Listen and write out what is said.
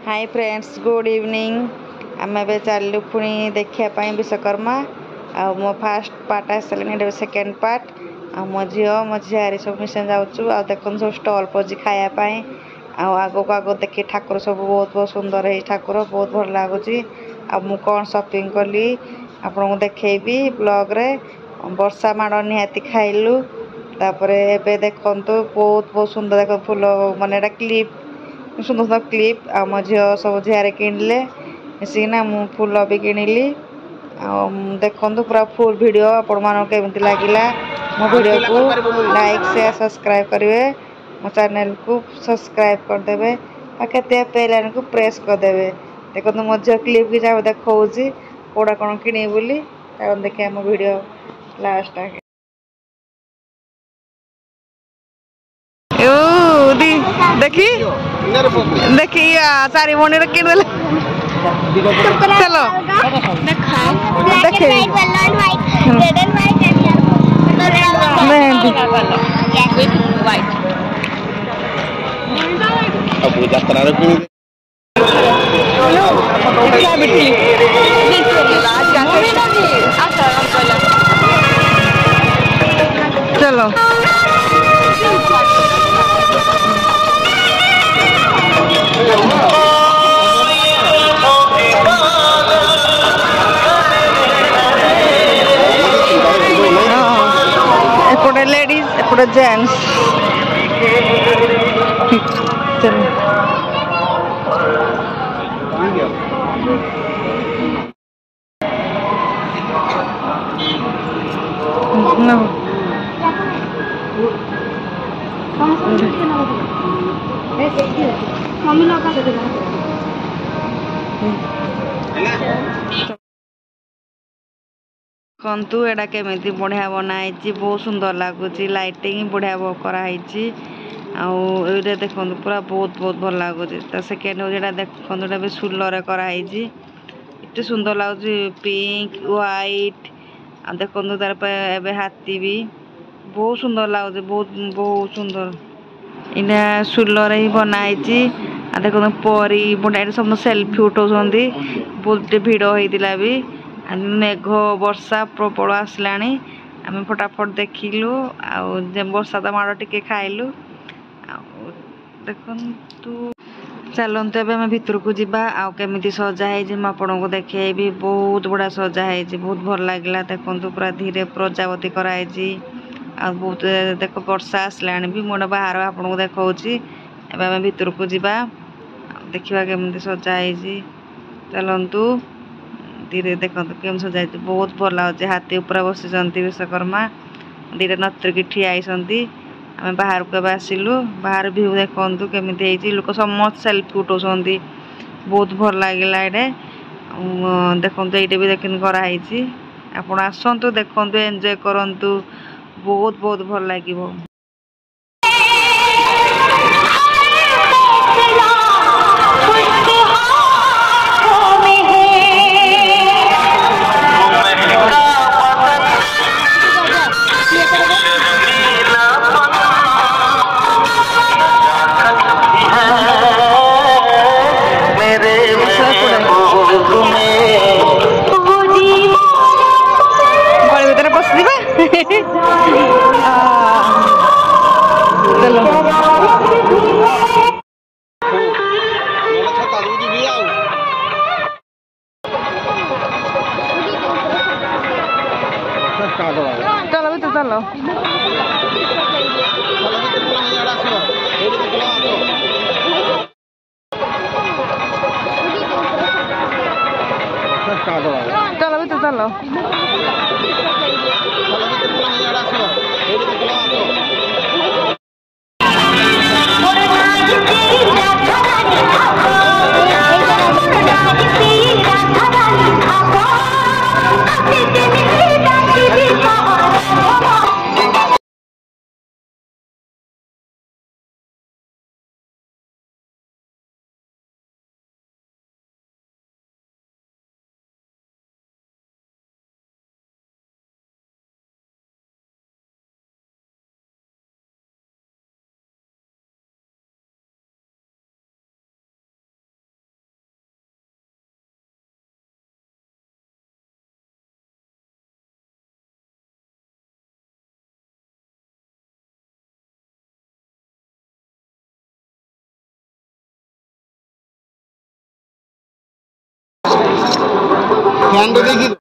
Hi friends good evening आम ए चलू पुणी देखापी विश्वकर्मा आ मो फास्ट पार्ट आसने सेकेंड पार्ट आ मो झील सब मिशन जाऊँ आ देख सब स्टल पड़ी खायापी आग को आग देखिए ठाकुर सब बहुत बहुत सुंदर है ठाकुर बहुत भल लगुच कौन शॉपिंग कली आपन को देखेबी ब्लॉग रे वर्षा माड़ निहाती खाइलु तापर एबे देखंतु बहुत बहुत सुंदर देख फूल माने क्लिप सुंदर सुंदर क्लिप आ मो झी सब झील किणिले मिसिकिना मु फूल भी किणिली देखंतु पूरा फुल वीडियो आपण मानक केमती लागिला मो वीडियो को लाइक शेयर सब्सक्राइब करेंगे मो चैनल को सब्सक्राइब करदेवे पाखे बेल आइकन को प्रेस करदेवे देखो मो झी क्लिप की जब देखी कौड़ा कौन किणी बोली देखिए मो वीडियो लास्ट आगे देखी देखी चारि मणि किणदे चलो चलो एपटे लेडीज एपटे जेंट्स चलो no मम्मी लोग कंतु एडा केमिति बढ़िया बनाई बहुत सुंदर लगुच लाइटिंग बढ़िया कराई देखो पूरा बहुत बहुत भल लगुच सेकेंड हूँ देखो भी सुलर कराई एत सुंदर लगुच पिंक व्हाइट आ देखो तार पे हाथी भी बहुत सुंदर लगुच बहुत बहुत सुंदर इना सुलर ही बनाई आ देखो परी बुढ़ा सब सेल्फी उठाऊँ बहुत भिड़ होता भी मेघ वर्षा प्रबल आसला आम फटाफट देखिलु वर्षा तो माड़ टिके खाइलु देखु चलते आम भितर को जावा आमती सजाई आपको देखेबी बहुत बड़ा सजाई बहुत भल लगे देखो पूरा धीरे प्रजापति कराई बहुत देख वर्षा आसला भी मुझे बाहर आपको देखी आम भितर को जावा देखा केमती सजाई चलतु धीरे देखो केम सजाई बहुत भल लगे हाथी ऊपर बसी विश्वकर्मा दीटा नतरिकी ठिया आम बाहर को आसिलु बाहर भ्यू देखु केमी लोक समस्त सेल्फी उठाऊँ बहुत भल लगे ये देखो ये भी देख कराई आप आसतु देखु एंजॉय करूँ बहुत बहुत भल लगे। चलो भी तो चलो चलो भी तो चलो ଫ୍ୟାନ୍ ଟେ ଦେଇକି